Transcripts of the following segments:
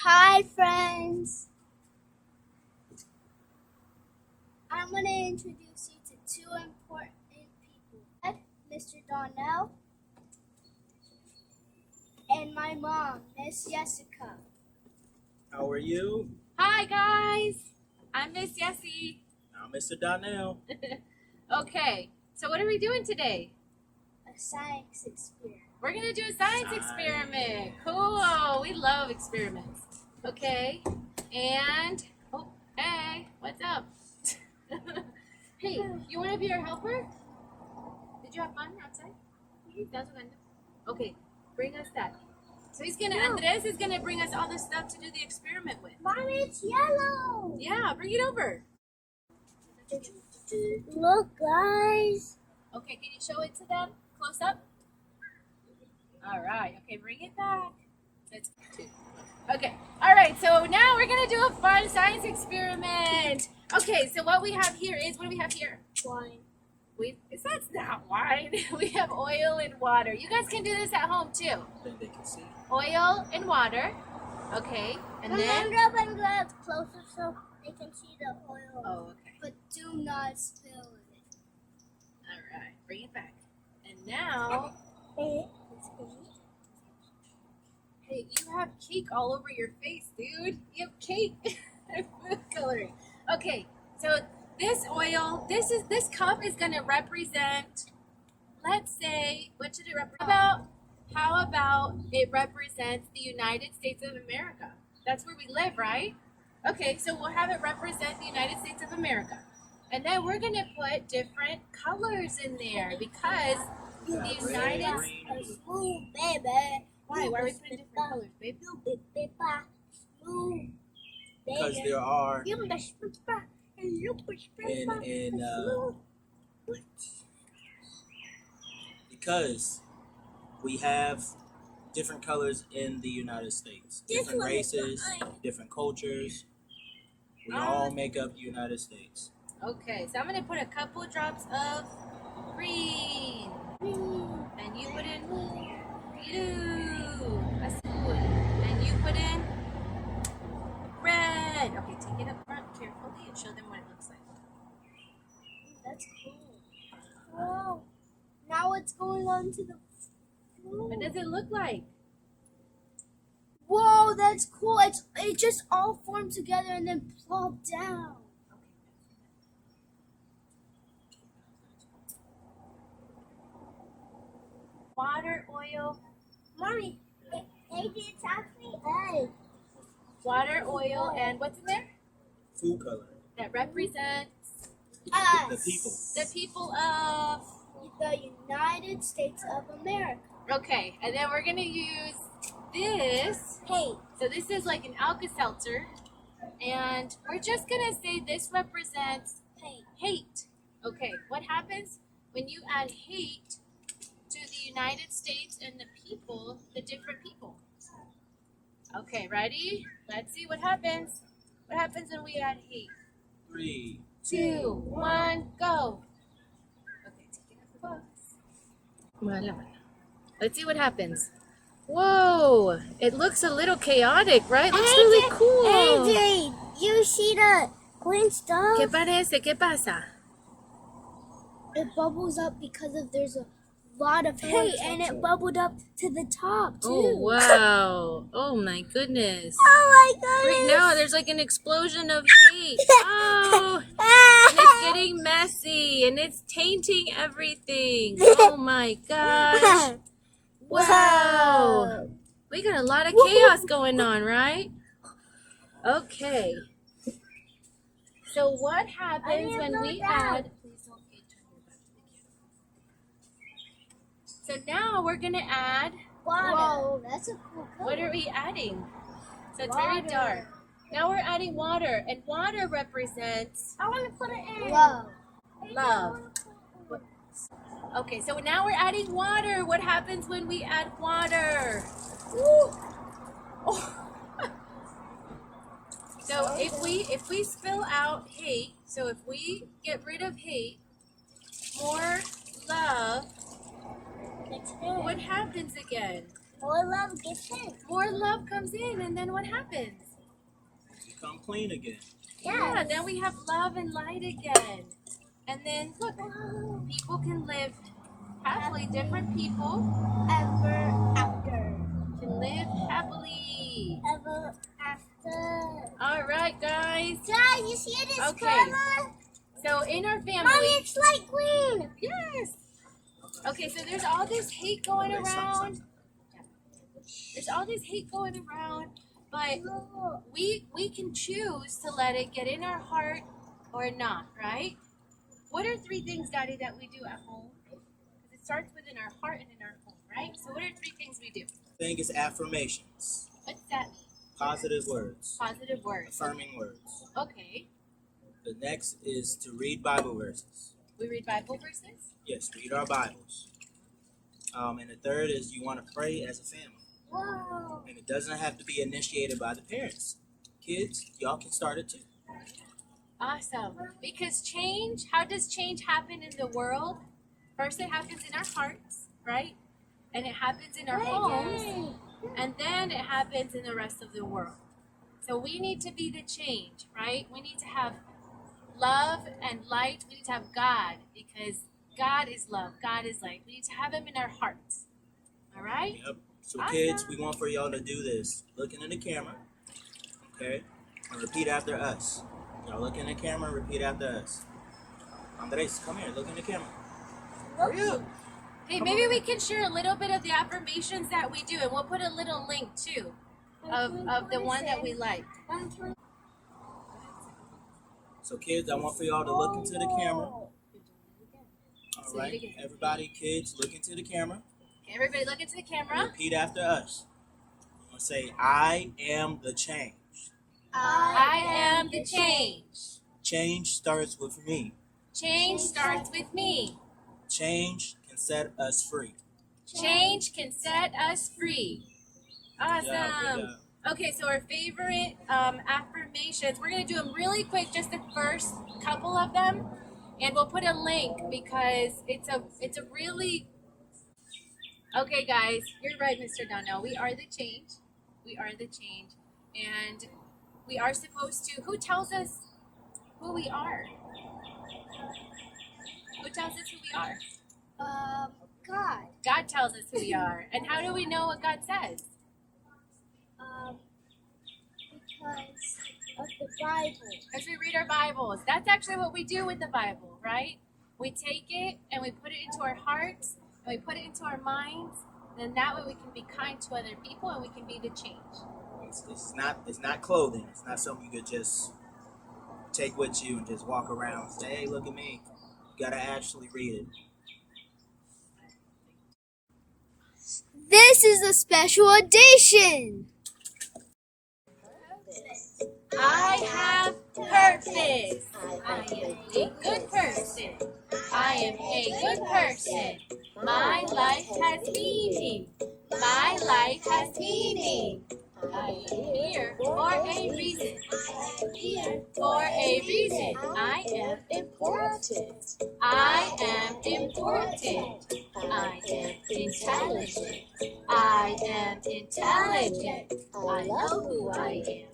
Hi friends! I'm going to introduce you to two important people. Mr. Donnell and my mom, Miss Jessica. How are you? Hi guys! I'm Miss Jessie. I'm Mr. Donnell. Okay, so what are we doing today? A science experiment. We're gonna do a science experiment. Cool, we love experiments. Okay, and hey, what's up? Hey, you wanna be our helper? Did you have fun outside? Okay, bring us that. So Andres is gonna bring us all the stuff to do the experiment with. Mom, it's yellow! Yeah, bring it over. Look, guys! Okay, can you show it to them close up? All right. Okay, bring it back. That's two. Okay. All right. So now we're gonna do a fun science experiment. Okay. So what we have here is, what do we have here? Wine. That's not wine. We have oil and water. You guys can do this at home too. Then they can see. Oil and water. Okay. And then. I'm glad it's closer so they can see the oil. Oh, okay. But do not spill it. All right. Bring it back. And now. Hey, you have cake all over your face, dude. You have cake. Food coloring. Okay, so this oil, this cup is gonna represent, let's say, what should it represent? How about it represents the United States of America? That's where we live, right? Okay, so we'll have it represent the United States of America. And then we're gonna put different colors in there because the United States. Baby. Why? Why are we putting different colors, babe? Because there are because we have different colors in the United States. Different races, different cultures. We all make up the United States. Okay, so I'm gonna put a couple drops of green. And you put in blue. That's good. And you put in red. Okay, take it up front carefully and show them what it looks like. That's cool. Wow. Now it's going on to the floor. What does it look like? Whoa, that's cool. It just all formed together and then plopped down. Water, oil. Mommy, hey, did you talk to me? Hey. Water, oil, and what's in there? Food color. That represents Us. The people. the people of. The United States of America. Okay, and then we're gonna use this. Hey. So this is like an Alka-Seltzer, and we're just gonna say this represents hate. Okay, what happens when you add hate to the United States and the people, the different people? Okay, ready? Let's see what happens. What happens when we add hate? 3, 2, 1, go. Okay, take it up close. Let's see what happens. Whoa, it looks a little chaotic, right? Looks really cool. AJ, you see the green stuff? ¿Qué parece? ¿Qué pasa? It bubbles up because there's a lot of hate, and it bubbled up to the top too. Oh, wow. Oh, my goodness. Oh my Right goodness! now, there's like an explosion of hate. Oh, and it's getting messy, and it's tainting everything. Oh, my gosh. Wow. We got a lot of chaos going on, right? Okay. So what happens when we add... So now we're going to add... Water. Whoa, that's a cool color. What are we adding? So it's very dark. Now we're adding water, and water represents... I want to put it in. Love. Love. Okay, so now we're adding water. What happens when we add water? Woo. Oh. So if we spill out hate, so if we get rid of hate, more love, what happens again? more love gets in. More love comes in, and then what happens? Become clean again. Yeah, then we have love and light again. And then look, people can live happily. Different people Ever after. can live happily. Ever after. All right, guys. Dad, you see this Okay. color? So in our family, Mommy, it's like green. yes. Okay, so there's all this hate going around. There's all this hate going around, but we can choose to let it get in our heart or not, right? What are 3 things, Daddy, that we do at home? It starts within our heart and in our home, right? So what are 3 things we do? Thing is affirmations. What's that mean? Positive words. Positive words. Affirming words. Okay. The next is to read Bible verses. We read Bible verses? Yes, read our Bibles. And the third is you want to pray as a family. Whoa. And it doesn't have to be initiated by the parents. Kids, y'all can start it too. Awesome. Because change, how does change happen in the world? First it happens in our hearts, right? And it happens in our homes. And then it happens in the rest of the world. So we need to be the change, right? We need to have love and light. We need to have God, because God is love. God is light. We need to have him in our hearts. All right? Yep. So Awesome. kids, we want for y'all to do this. Looking in the camera. Okay? And repeat after us. Y'all look in the camera, repeat after us. Andres, come here, look in the camera. Hurry up. Hey, maybe we can share a little bit of the affirmations that we do, and we'll put a little link too of the one that we like. So kids, I want for y'all to look into the camera. All Say it right, again. everybody, kids, look into the camera. Okay, everybody look into the camera. Repeat after us. I'm gonna say, I am the change. I am the change. Change starts with me. Change starts with me. Change can set us free. Change can set us free. Awesome. Yeah, good job. Okay, so our favorite affirmations, we're going to do them really quick, just the first couple of them, and we'll put a link because it's a really, okay guys, you're right, Mr. Donnell, we are the change. We are the change, and we are supposed to, who tells us who we are? Who tells us who we are? God. God tells us who we are. And how do we know what God says? Because of the Bible. As we read our Bibles. That's actually what we do with the Bible, right? We take it and we put it into our hearts and we put it into our minds. And that way we can be kind to other people and we can be the change. It's not clothing. It's not something you could just take with you and just walk around and say, hey, look at me. You gotta actually read it. This is a special edition. I have purpose. I am a good person. I am a good person. My life has meaning. My life has meaning. I am here for a reason. I am here for a reason. I am important. I am important. I am intelligent. I am intelligent. I know who I am.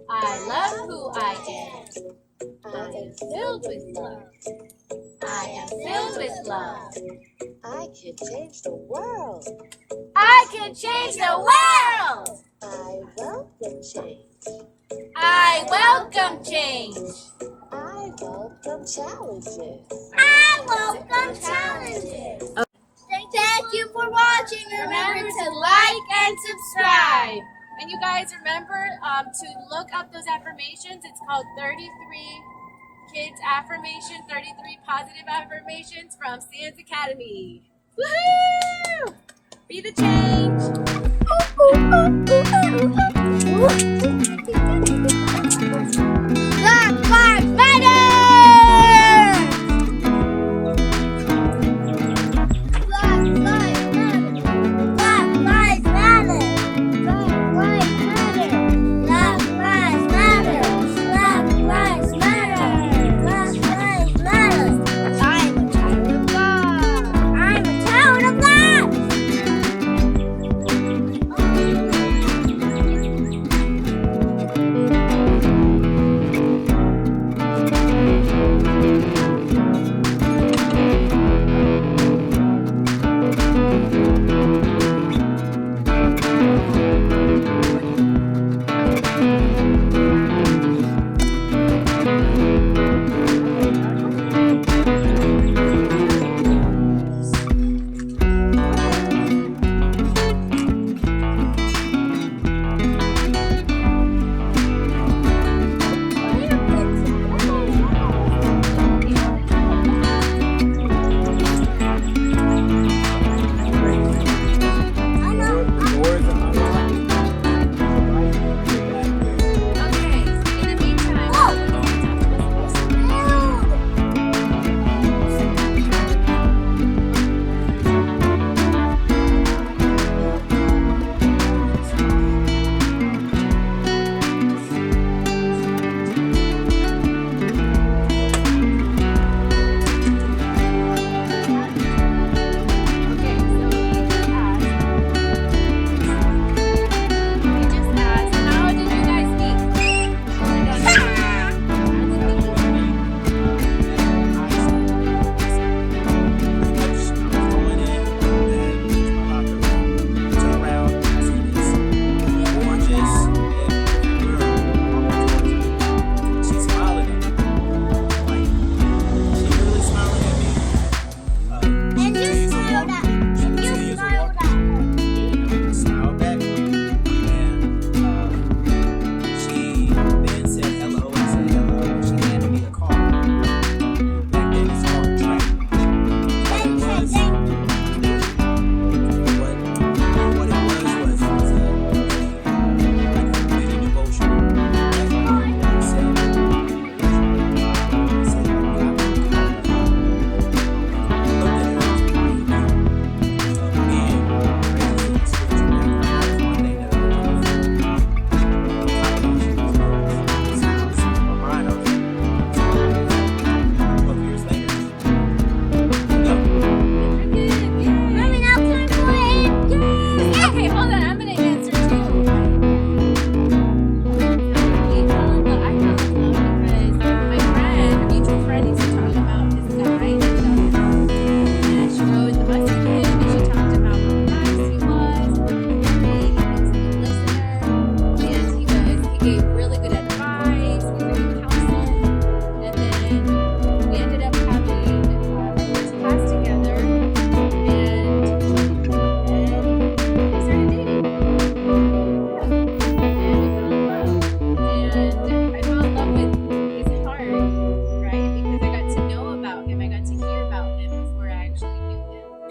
I love who I am. I am filled with love. I am filled with love. I can change the world. I can change the world. I welcome change. I welcome change. I welcome challenges. I welcome challenges. Thank you for watching. Remember to like and subscribe. And you guys remember to look up those affirmations. It's called 33 Kids Affirmation, 33 Positive Affirmations from Stan's Academy. Woohoo! Be the change.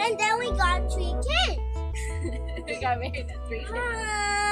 And then we got 3 kids. We got married at 3. Hi.